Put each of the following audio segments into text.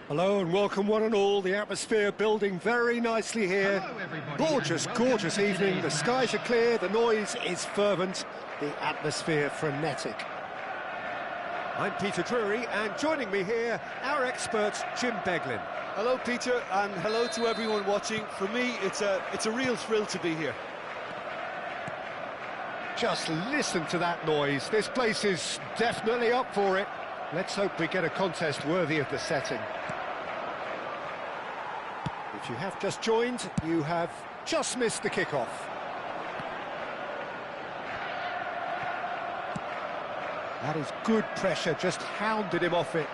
Hello and welcome one and all. The atmosphere building very nicely here. Gorgeous, gorgeous evening. The skies are clear, the noise is fervent, the atmosphere frenetic. I'm Peter Drury, and joining me here, our expert Jim Beglin. Hello Peter, and hello to everyone watching. For me, it's a real thrill to be here. Just listen to that noise. This place is definitely up for it. Let's hope we get a contest worthy of the setting. If you have just joined, you have just missed the kickoff. That is good pressure, just hounded him off it.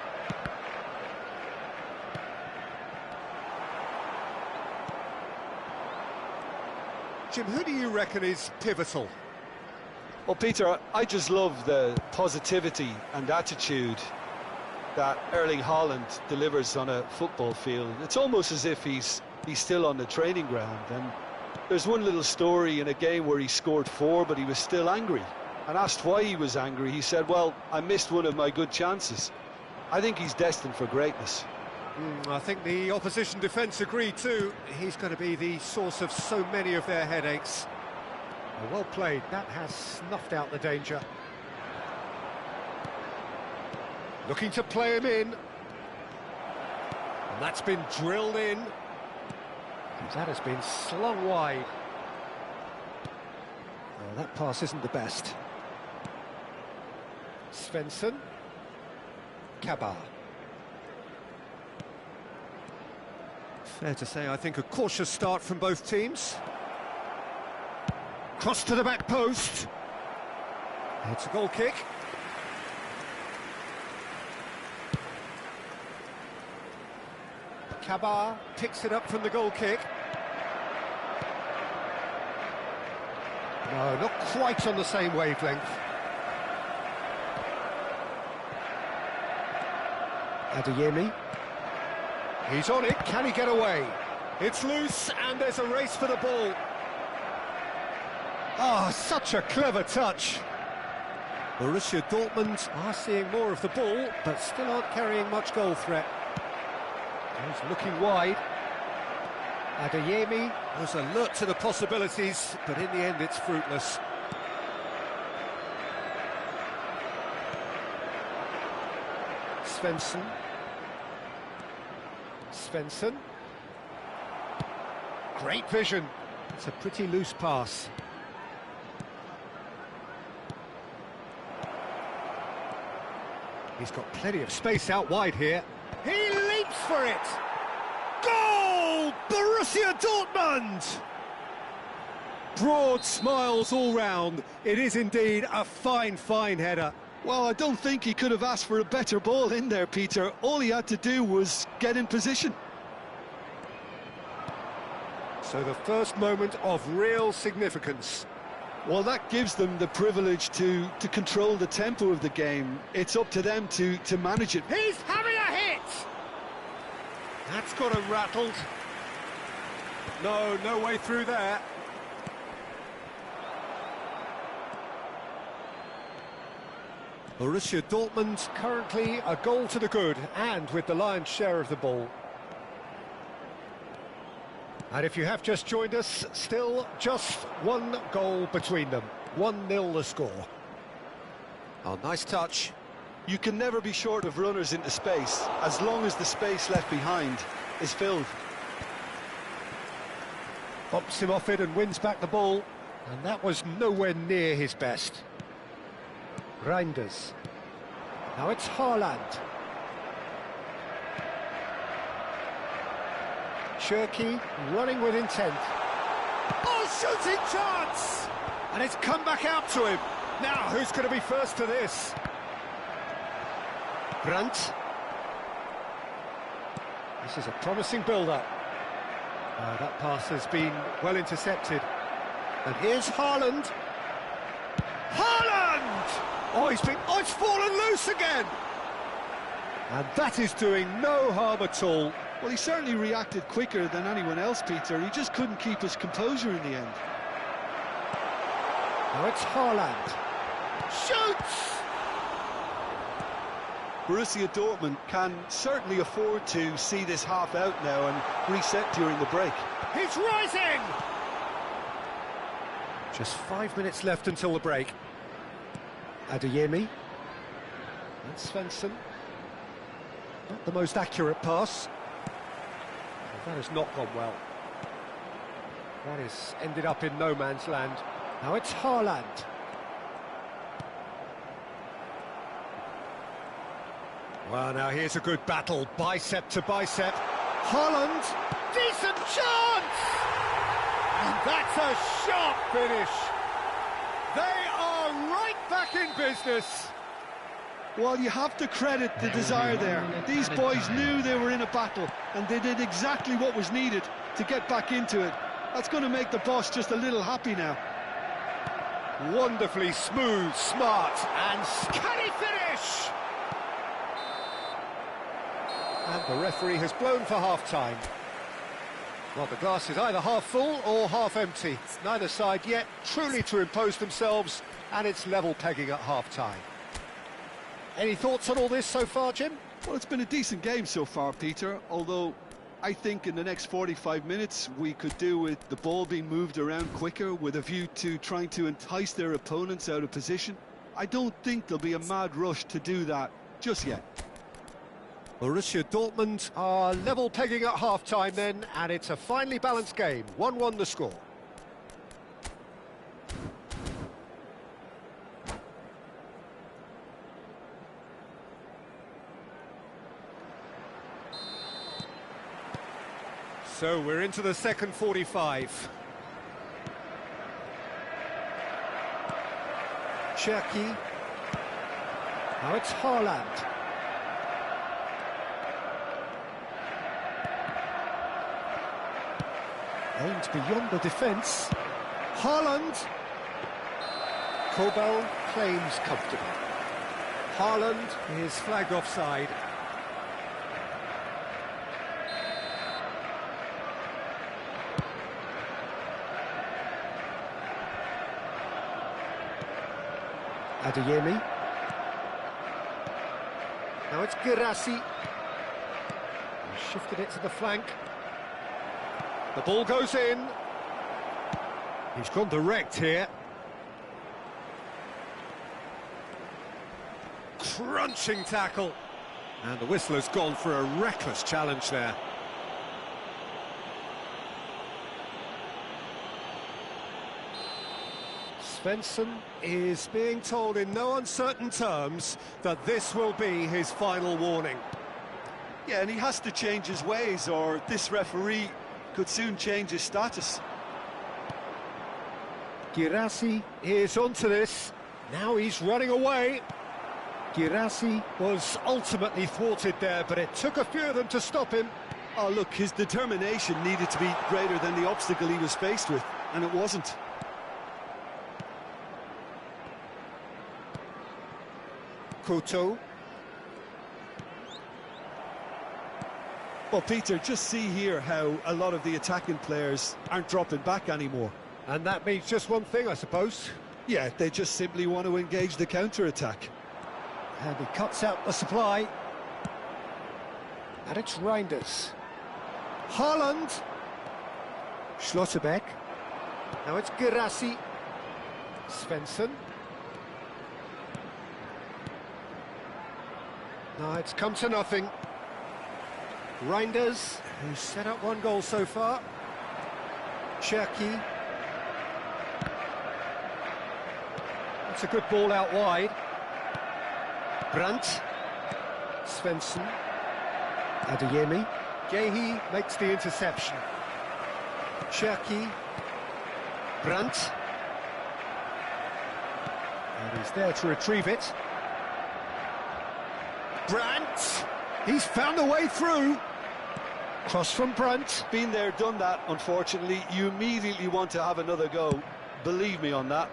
Jim, who do you reckon is pivotal? Well, Peter, I just love the positivity and attitude that Erling Haaland delivers on a football field. It's almost as if he's still on the training ground. And there's one little story in a game where he scored 4, but he was still angry. And asked why he was angry, he said, well, I missed one of my good chances. I think he's destined for greatness. I think the opposition defence agreed too. He's going to be the source of so many of their headaches. Well played, that has snuffed out the danger. Looking to play him in. And that's been drilled in. That has been slung wide. Oh, that pass isn't the best. Svensson. Kabar. Fair to say, I think a cautious start from both teams. Cross to the back post. It's a goal kick. Kabar picks it up from the goal kick. No, not quite on the same wavelength. Adeyemi. He's on it, can he get away? It's loose and there's a race for the ball. Ah, such a clever touch. Borussia Dortmund are seeing more of the ball, but still aren't carrying much goal threat. He's looking wide. Adeyemi was alert to the possibilities, but in the end it's fruitless. Svensson. Svensson. Great vision. It's a pretty loose pass. He's got plenty of space out wide here. He leaps for it! Goal! Borussia Dortmund! Broad smiles all round. It is indeed a fine, fine header. Well, I don't think he could have asked for a better ball in there, Peter. All he had to do was get in position. So the first moment of real significance. Well, that gives them the privilege to control the tempo of the game. It's up to them to manage it. He's having a hit! That's got him rattled. No way through there. Borussia Dortmund currently a goal to the good and with the lion's share of the ball. And if you have just joined us, still just one goal between them. 1-0 the score. Oh, nice touch. You can never be short of runners into space, as long as the space left behind is filled. Bumps him off it and wins back the ball. And that was nowhere near his best. Reinders. Now it's Haaland. Cherki running with intent. Oh, shooting chance! And it's come back out to him. Now, who's going to be first to this? Brandt. This is a promising build-up. That pass has been well intercepted. And here's Haaland. Haaland! Oh, it's fallen loose again! And that is doing no harm at all. Well, he certainly reacted quicker than anyone else, Peter. He just couldn't keep his composure in the end. Now it's Haaland. Shoots! Borussia Dortmund can certainly afford to see this half out now and reset during the break. He's rising! Just 5 minutes left until the break. Adeyemi. And Svensson. Not the most accurate pass. That has not gone well. That has ended up in no man's land. Now it's Haaland. Well, now here's a good battle, bicep to bicep. Haaland, decent chance! And that's a sharp finish. They are right back in business. Well, you have to credit the desire there. These boys knew they were in a battle, and they did exactly what was needed to get back into it. That's going to make the boss just a little happy now. Wonderfully smooth, smart, and scuddy finish! And the referee has blown for half-time. Well, the glass is either half full or half empty. Neither side yet truly to impose themselves, and it's level pegging at half-time. Any thoughts on all this so far, Jim? Well, it's been a decent game so far, Peter, although I think in the next 45 minutes we could do with the ball being moved around quicker with a view to trying to entice their opponents out of position. I don't think there'll be a mad rush to do that just yet. Borussia Dortmund are level pegging at half-time then, and it's a finely balanced game. 1-1 the score. So we're into the second 45. Cherki. Now it's Haaland. Aimed beyond the defence. Haaland. Kobel claims comfortably. Haaland is flagged offside. Adeyemi. Now it's Girassi. Shifted it to the flank. The ball goes in. He's gone direct here. Crunching tackle. And the whistle has gone for a reckless challenge there. Svensson is being told in no uncertain terms that this will be his final warning. Yeah, and he has to change his ways, or this referee could soon change his status. Girassi is onto this. Now he's running away. Girassi was ultimately thwarted there, but it took a few of them to stop him. Oh, look, his determination needed to be greater than the obstacle he was faced with, and it wasn't. Couto. Well, Peter, just see here how a lot of the attacking players aren't dropping back anymore. And that means just one thing, I suppose. Yeah, they just simply want to engage the counter-attack. And he cuts out the supply. And it's Reinders. Haaland. Schlotterbeck. Now it's Girassi. Svensson. No, it's come to nothing. Reinders, who's set up one goal so far. Cherki. That's a good ball out wide. Brandt. Svensson. Adeyemi. Gehi makes the interception. Cherki. Brandt. And he's there to retrieve it. Brandt. He's found a way through. Cross from Brandt. Been there, done that, unfortunately. You immediately want to have another go. Believe me on that.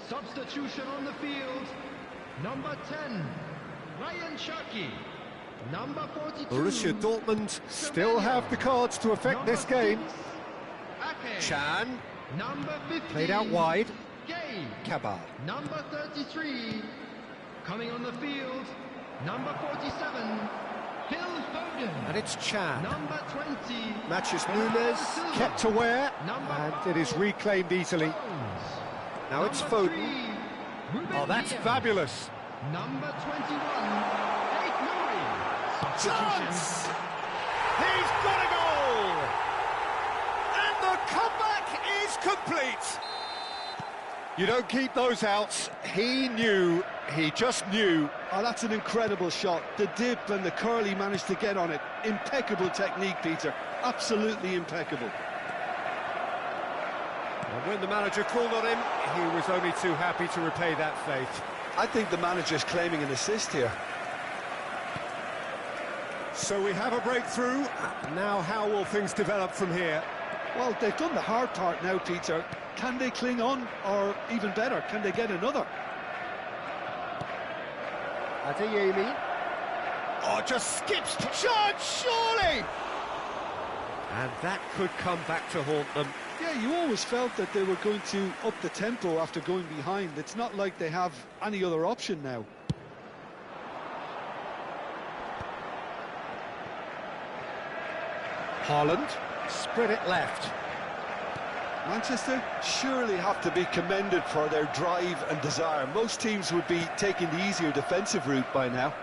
Substitution on the field. Number 10, Ryan Chucky. Number 42. Borussia Dortmund still have the cards to affect this game. Chan. Number 50. Played out wide. Gay. Kabal. Number 33. Coming on the field. Number 47. Phil Foden. And it's Chan. Number 20. Matches Nunes, kept aware, and it is reclaimed easily. Now it's Foden. Oh, that's fabulous. Number 21. Chance! He's got a goal! And the comeback is complete. You don't keep those outs. He knew, he just knew. Oh, that's an incredible shot. The dip and the curl he managed to get on it. Impeccable technique, Peter. Absolutely impeccable. And when the manager called on him, he was only too happy to repay that faith. I think the manager's claiming an assist here. So we have a breakthrough. Now how will things develop from here? Well, they've done the hard part now, Peter. Can they cling on, or even better, can they get another? Adeyemi. Oh, just skips chance, surely! And that could come back to haunt them. Yeah, you always felt that they were going to up the tempo after going behind. It's not like they have any other option now. Haaland, spread it left. Manchester surely have to be commended for their drive and desire. Most teams would be taking the easier defensive route by now.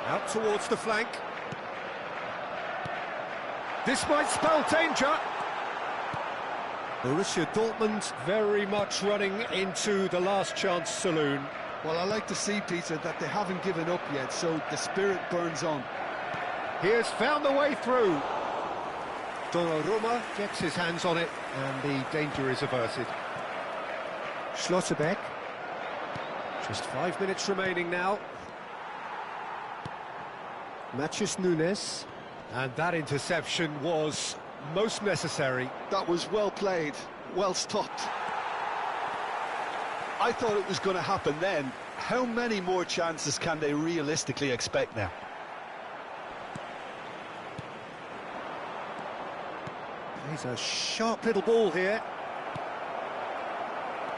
Out towards the flank. This might spell danger. Borussia Dortmund very much running into the last chance saloon. Well, I like to see, Peter, that they haven't given up yet, so the spirit burns on. He has found the way through. Donnarumma gets his hands on it, and the danger is averted. Schlotterbeck. Just 5 minutes remaining now. Matches Nunes. And that interception was most necessary. That was well played, well stopped. I thought it was going to happen then. How many more chances can they realistically expect now? He's a sharp little ball here.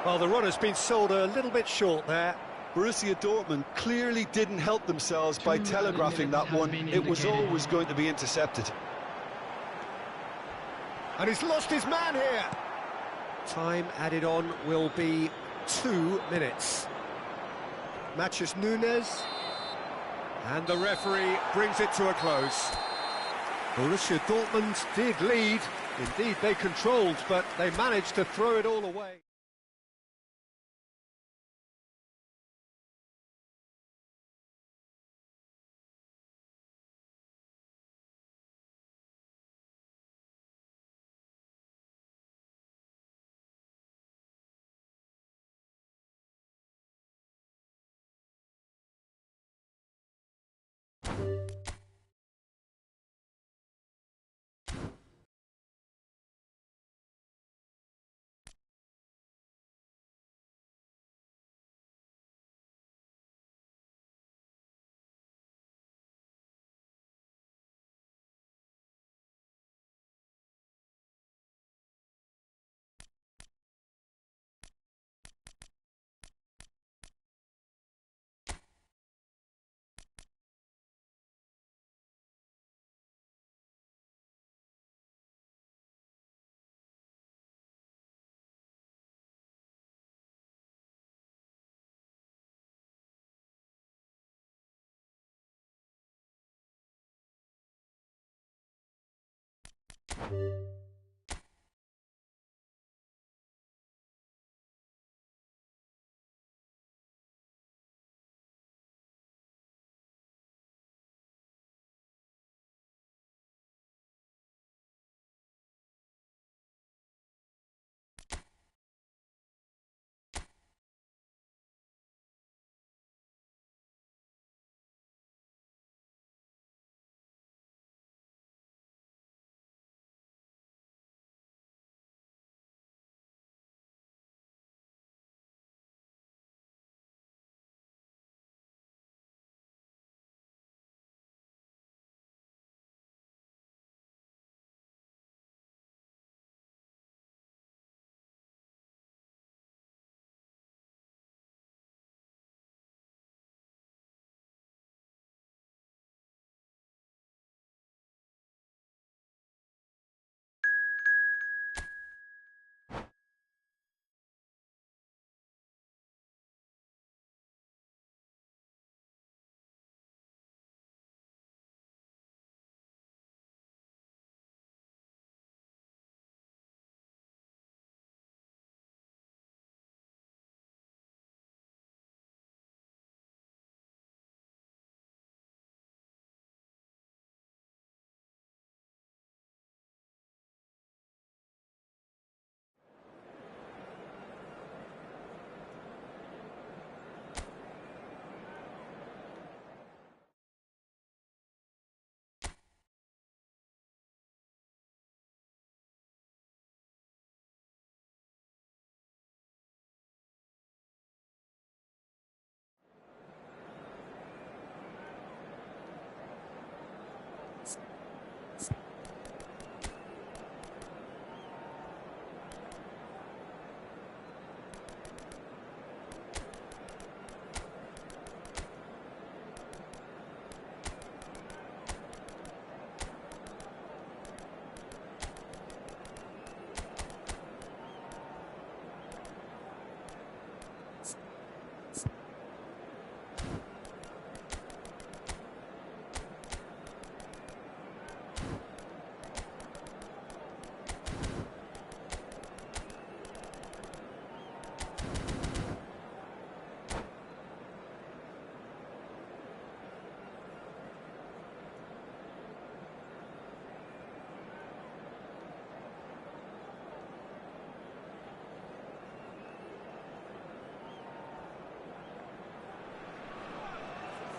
Well, the runner's been sold a little bit short there. Borussia Dortmund clearly didn't help themselves by telegraphing that one. It was always going to be intercepted. And he's lost his man here. Time added on will be 2 minutes. Matches Nunes. And the referee brings it to a close. Borussia Dortmund did lead. Indeed, they controlled, but they managed to throw it all away.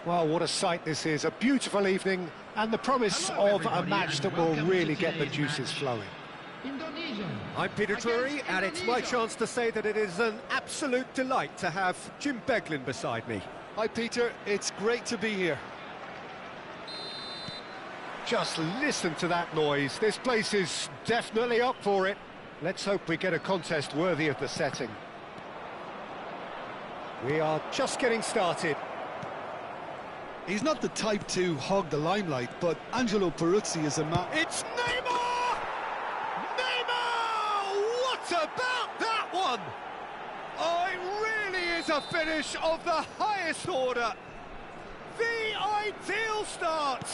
Well, what a sight this is. A beautiful evening and the promise of a match that will really get the juices flowing. I'm Peter Drury, and it's my chance to say that it is an absolute delight to have Jim Beglin beside me. Hi, Peter. It's great to be here. Just listen to that noise. This place is definitely up for it. Let's hope we get a contest worthy of the setting. We are just getting started. He's not the type to hog the limelight, but Angelo Peruzzi is a man. It's Neymar! Neymar! What about that one? Oh, it really is a finish of the highest order. The ideal start.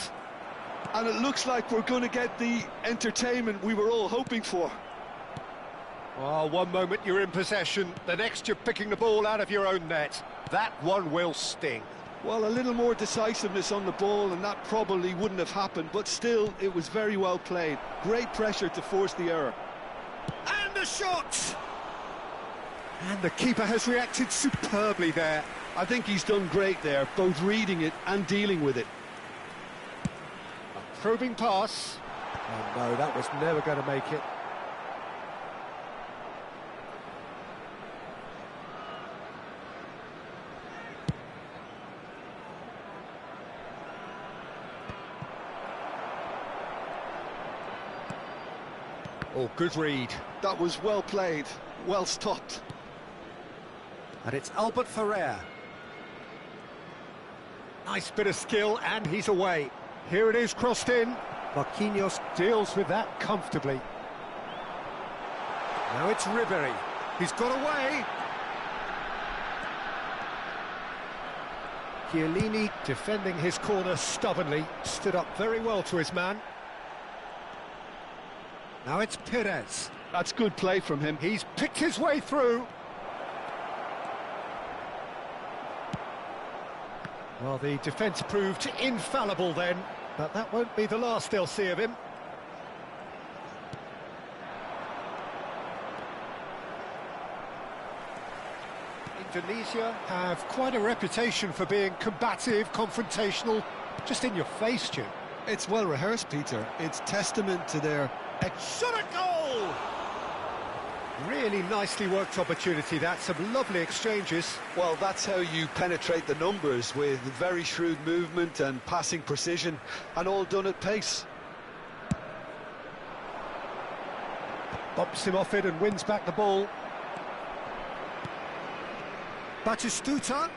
And it looks like we're going to get the entertainment we were all hoping for. Oh, one moment you're in possession, the next you're picking the ball out of your own net. That one will sting. Well, a little more decisiveness on the ball and that probably wouldn't have happened, but still, it was very well played. Great pressure to force the error. And the shot! And the keeper has reacted superbly there. I think he's done great there, both reading it and dealing with it. A probing pass. Oh no, that was never going to make it. Oh, good read. That was well played, well stopped. And it's Albert Ferrer. Nice bit of skill, and he's away. Here it is, crossed in. Marquinhos deals with that comfortably. Now it's Ribery. He's got away. Chiellini defending his corner stubbornly. Stood up very well to his man. Now it's Perez. That's good play from him. He's picked his way through. Well, the defence proved infallible then, but that won't be the last they'll see of him. Indonesia have quite a reputation for being combative, confrontational, just in your face, Jim. It's well rehearsed, Peter. It's testament to their... Shot a goal! Really nicely worked opportunity, that. Some lovely exchanges. Well, that's how you penetrate the numbers, with very shrewd movement and passing precision, and all done at pace. Bumps him off it and wins back the ball. Batistuta.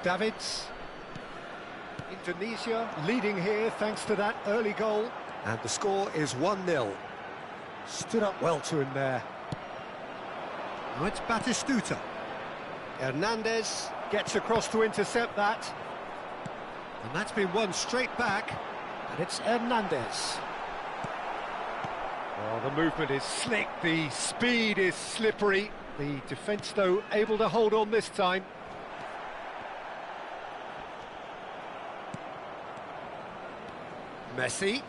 Davids. Indonesia leading here thanks to that early goal. And the score is 1-0. Stood up well to him there. Now it's Batistuta. Hernandez gets across to intercept that. And that's been won straight back. And it's Hernandez. Oh, the movement is slick, the speed is slippery. The defence, though, able to hold on this time. Messi.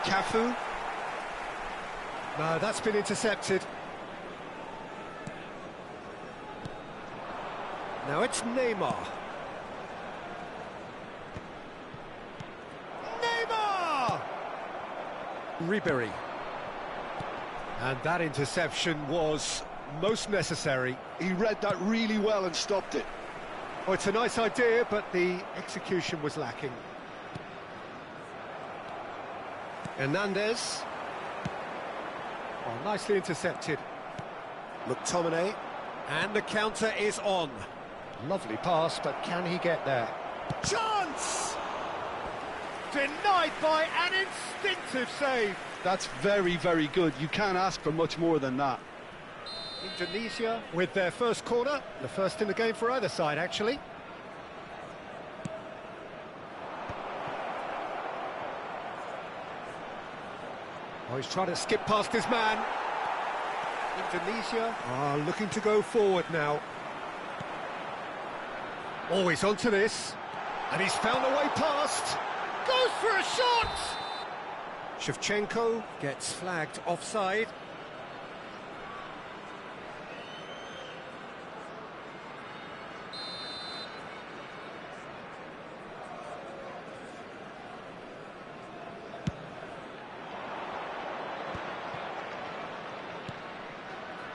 Cafu. No, that's been intercepted. Now it's Neymar. Neymar! Ribery. And that interception was most necessary. He read that really well and stopped it. Oh, it's a nice idea, but the execution was lacking. Hernandez. Oh, nicely intercepted. McTominay. And the counter is on. Lovely pass, but can he get there? Chance! Denied by an instinctive save. That's very, very good. You can't ask for much more than that. Indonesia with their first corner, the first in the game for either side, actually. Oh, he's trying to skip past his man. Indonesia are looking to go forward now. Always onto this, and he's found a way past. Goes for a shot! Shevchenko gets flagged offside.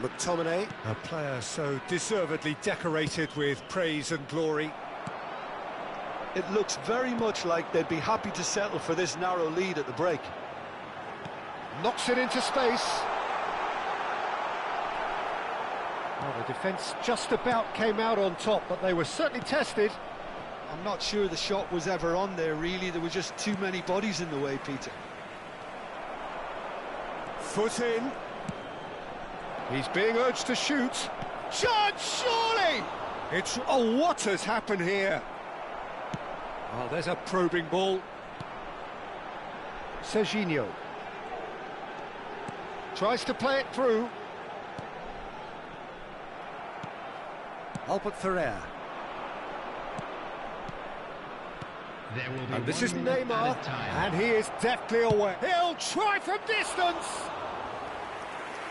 McTominay, a player so deservedly decorated with praise and glory. It looks very much like they'd be happy to settle for this narrow lead at the break. Knocks it into space. Well, the defence just about came out on top, but they were certainly tested. I'm not sure the shot was ever on there, really. There were just too many bodies in the way, Peter. Foot in. He's being urged to shoot. Chance, surely! It's... Oh, what has happened here? Oh, there's a probing ball. Serginho. Tries to play it through. Albert Ferrer. And this is Neymar, and he is deftly away. He'll try from distance!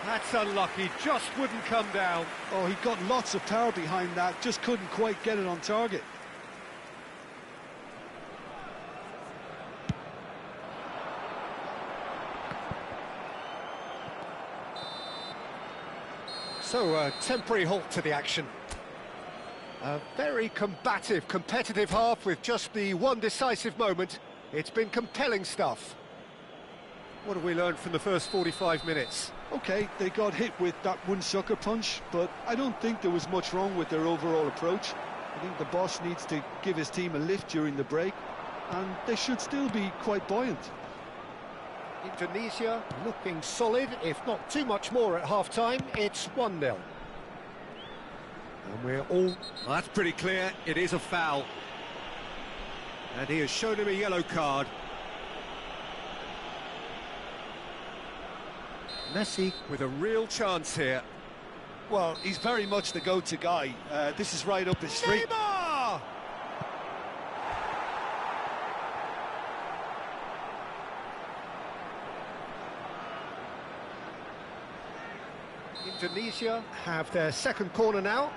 That's unlucky, just wouldn't come down. Oh, he got lots of power behind that, just couldn't quite get it on target. So, a temporary halt to the action. A very combative, competitive half with just the one decisive moment. It's been compelling stuff. What have we learned from the first 45 minutes? OK, they got hit with that one sucker punch, but I don't think there was much wrong with their overall approach. I think the boss needs to give his team a lift during the break, and they should still be quite buoyant. Indonesia looking solid, if not too much more at half-time. It's 1-0. And we're all... Well, that's pretty clear, it is a foul. And he has shown him a yellow card. Messi with a real chance here. Well, he's very much the go-to guy. This is right up his street. Neymar! Indonesia have their second corner now.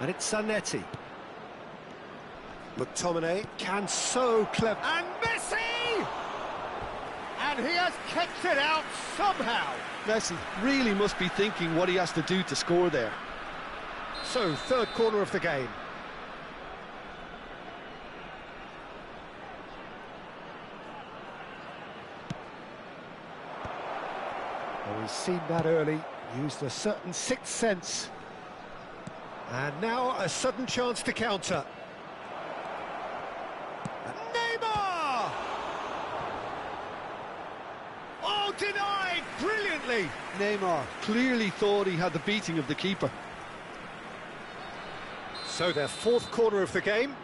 And it's Zanetti. McTominay can so clever. And Messi! And he has kept it out somehow. Messi really must be thinking what he has to do to score there. So, third corner of the game. Well, we've seen that early, used a certain sixth sense. And now a sudden chance to counter. Neymar! Oh, denied brilliantly! Neymar clearly thought he had the beating of the keeper. So their fourth corner of the game.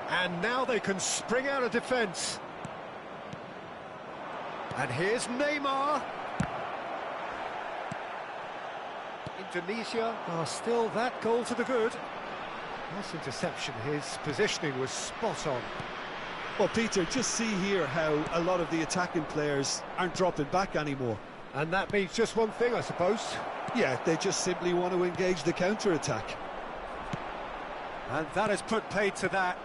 And now they can spring out of defence. And here's Neymar. Indonesia are still that goal to the good. Nice interception, his positioning was spot on. Well, Peter, just see here how a lot of the attacking players aren't dropping back anymore. And that means just one thing, I suppose. Yeah, they just simply want to engage the counter-attack. And that has put paid to that.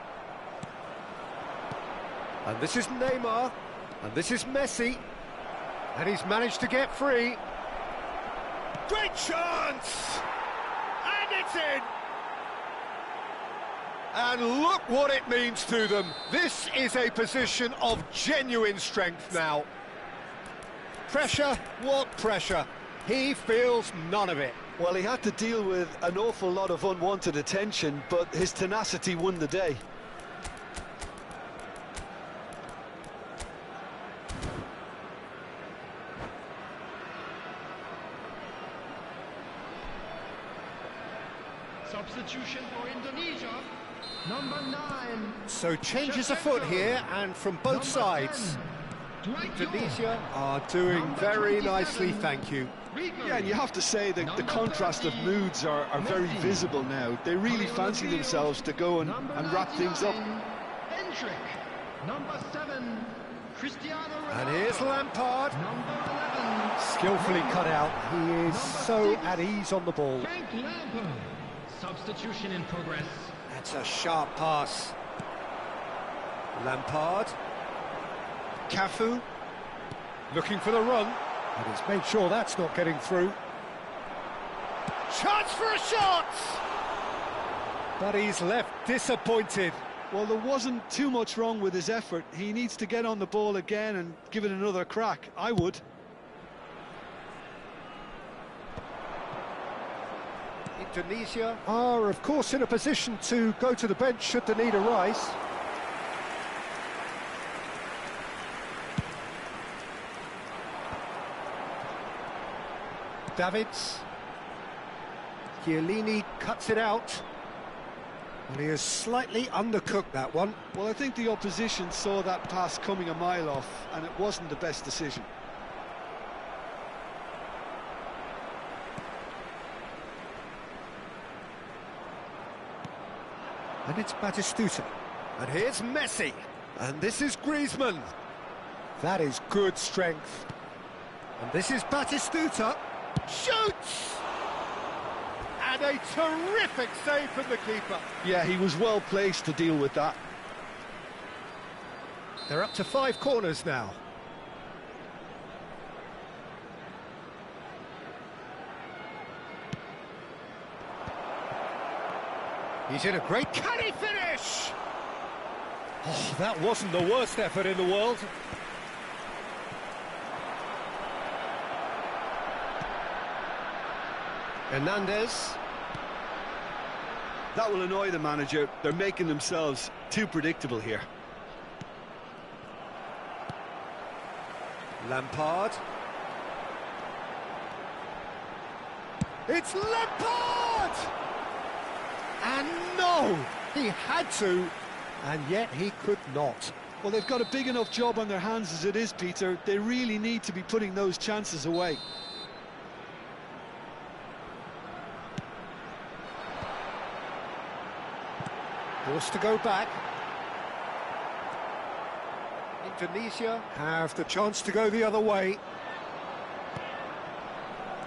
And this is Neymar. And this is Messi. And he's managed to get free. Great chance! And it's in! And look what it means to them. This is a position of genuine strength now. Pressure? What pressure? He feels none of it. Well, he had to deal with an awful lot of unwanted attention, but his tenacity won the day. Substitution for Indonesia. Number 9. So changes afoot here, and from both sides. Indonesia are doing very nicely, thank you. Yeah, and you have to say that the contrast of moods are very visible now. They really fancy themselves to go and wrap things up. Number 7, Cristiano And Ronaldo. here's Lampard. Number 11, Skillfully cut out. He is so six. at ease on the ball. Frank Lampard. Substitution in progress. That's a sharp pass. Lampard. Cafu. Looking for the run. And he's made sure that's not getting through. Chance for a shot! But he's left disappointed. Well, there wasn't too much wrong with his effort. He needs to get on the ball again and give it another crack. I would. Indonesia are, of course, in a position to go to the bench should the need arise. Davids. Chiellini cuts it out. And he has slightly undercooked that one. Well, I think the opposition saw that pass coming a mile off, and it wasn't the best decision. And it's Batistuta. And here's Messi. And this is Griezmann. That is good strength. And this is Batistuta. Shoots! And a terrific save from the keeper. Yeah, he was well placed to deal with that. They're up to 5 corners now. He's in a great... Can he finish? Oh, that wasn't the worst effort in the world. Hernandez. That will annoy the manager. They're making themselves too predictable here. Lampard. It's Lampard! And no! He had to, and yet he could not. Well, they've got a big enough job on their hands as it is, Peter. They really need to be putting those chances away. Forced to go back. Indonesia have the chance to go the other way.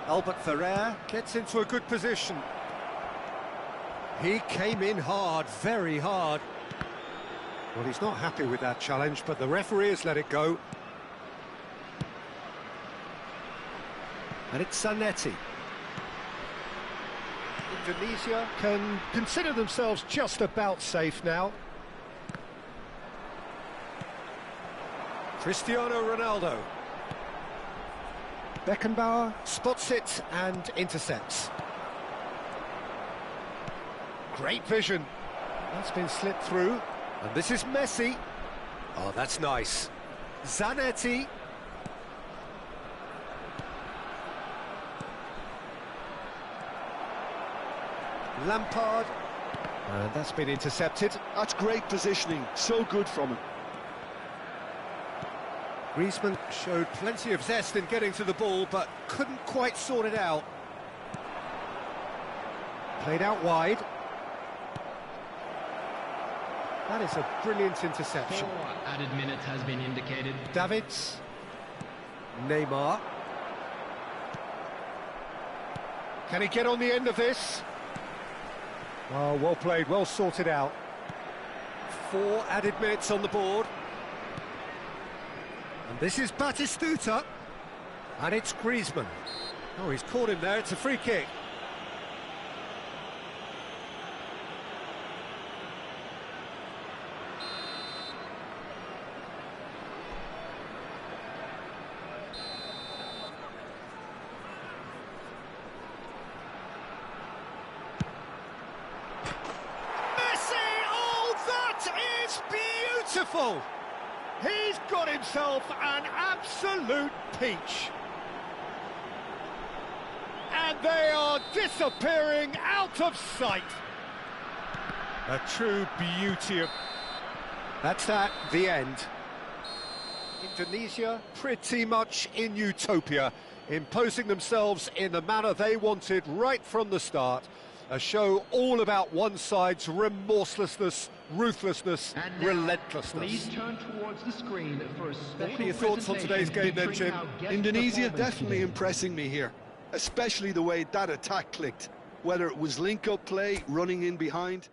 Albert Ferrer gets into a good position. He came in hard, very hard. Well, he's not happy with that challenge, but the referee has let it go. And it's Zanetti. Indonesia can consider themselves just about safe now. Cristiano Ronaldo. Beckenbauer spots it and intercepts. Great vision. That's been slipped through. And this is Messi. Oh, that's nice. Zanetti. Lampard. And that's been intercepted. That's great positioning. So good from him. Griezmann showed plenty of zest in getting to the ball, but couldn't quite sort it out. Played out wide. That is a brilliant interception. 4 added minutes has been indicated. Davids. Neymar. Can he get on the end of this? Oh, well played, well sorted out. 4 added minutes on the board. And this is Batistuta. And it's Griezmann. Oh, he's caught him there, it's a free kick. Beautiful! He's got himself an absolute peach. And they are disappearing out of sight. A true beauty of... That's that, the end. Indonesia pretty much in utopia, imposing themselves in the manner they wanted right from the start. A show all about one side's remorselessness ruthlessness, And now, relentlessness. please turn towards the screen for a special What are your thoughts on today's game then, featuring Jim? our guest Indonesia performance definitely today. impressing me here, especially the way that attack clicked, whether it was link-up play, running in behind.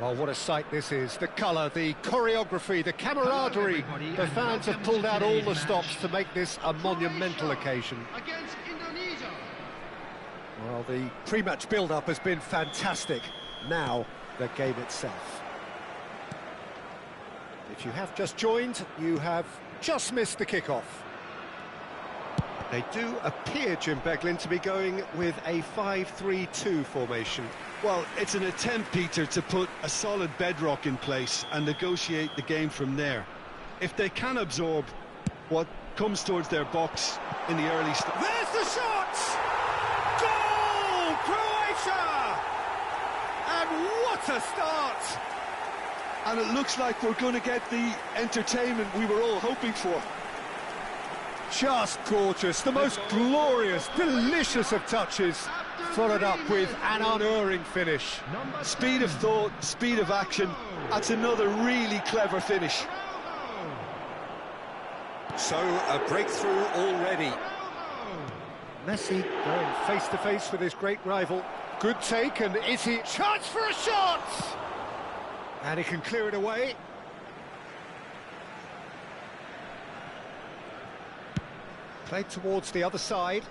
Well, what a sight this is. The colour, the choreography, the camaraderie. The fans have pulled out all the stops to make this a monumental occasion. Against Indonesia. Well, the pre-match build-up has been fantastic. Now, the game itself. If you have just joined, you have just missed the kick-off. They do appear, Jim Beglin, to be going with a 5-3-2 formation. Well, it's an attempt, Peter, to put a solid bedrock in place and negotiate the game from there. If they can absorb what comes towards their box in the early stage. There's the shot! Goal! Croatia! And what a start! And it looks like we're going to get the entertainment we were all hoping for. Just gorgeous, the most glorious, delicious of touches, followed up with an unerring finish. Speed of thought, speed of action, that's another really clever finish. So, a breakthrough already. Messi going face-to-face with his great rival. Good take, and is he... Chance for a shot! And he can clear it away. Played towards the other side.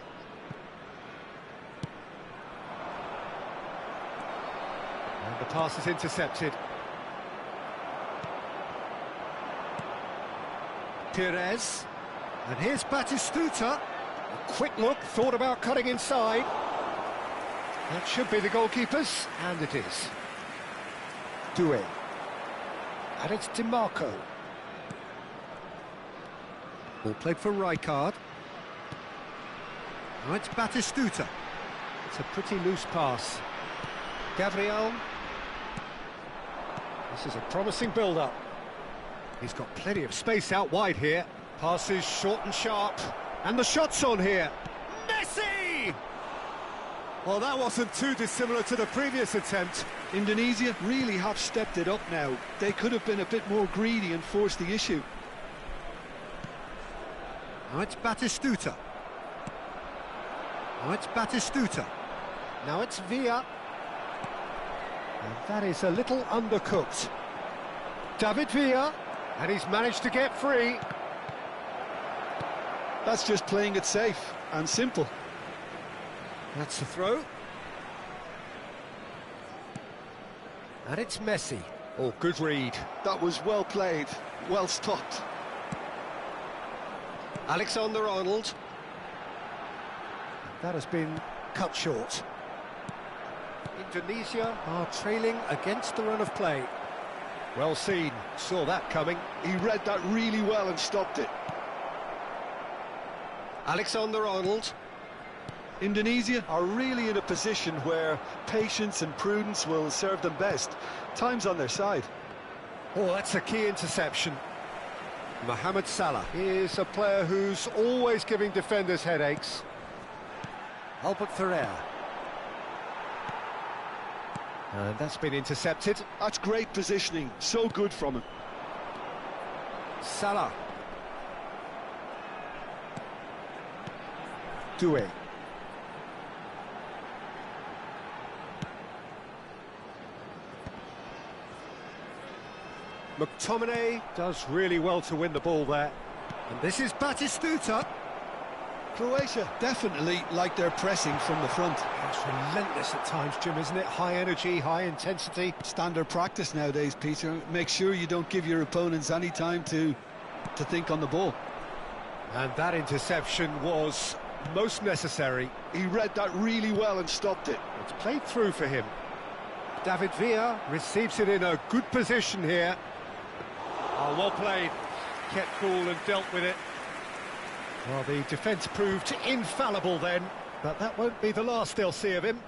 And the pass is intercepted. Perez. And here's Batistuta. A quick look, thought about cutting inside. That should be the goalkeepers, and it is. Due. And it's DiMarco. Ball played for Rijkaard. Now it's Batistuta. It's a pretty loose pass. Gabriel. This is a promising build-up. He's got plenty of space out wide here. Passes short and sharp. And the shot's on here. Messi! Well, that wasn't too dissimilar to the previous attempt. Indonesia really have stepped it up now. They could have been a bit more greedy and forced the issue. Now it's Batistuta. Now it's Batistuta. Now it's Villa. And that is a little undercooked. David Villa. And he's managed to get free. That's just playing it safe and simple. That's the throw. And it's Messi. Oh, good read. That was well played, well stopped. Alexander-Arnold. That has been cut short. Indonesia are trailing against the run of play. Well seen, saw that coming. He read that really well and stopped it. Alexander-Arnold. Indonesia are really in a position where patience and prudence will serve them best. Time's on their side. Oh, that's a key interception. Mohamed Salah is a player who's always giving defenders headaches. Albert Ferrer. And that's been intercepted. That's great positioning, so good from him. Salah. Due. McTominay does really well to win the ball there. And this is Batistuta. Croatia definitely like their pressing from the front. It's relentless at times, Jim, isn't it? High energy, high intensity. Standard practice nowadays, Peter. Make sure you don't give your opponents any time to think on the ball. And that interception was most necessary. He read that really well and stopped it. It's played through for him. David Villa receives it in a good position here. Oh, well played. Kept cool and dealt with it. Well, the defence proved infallible then, but that won't be the last they'll see of him.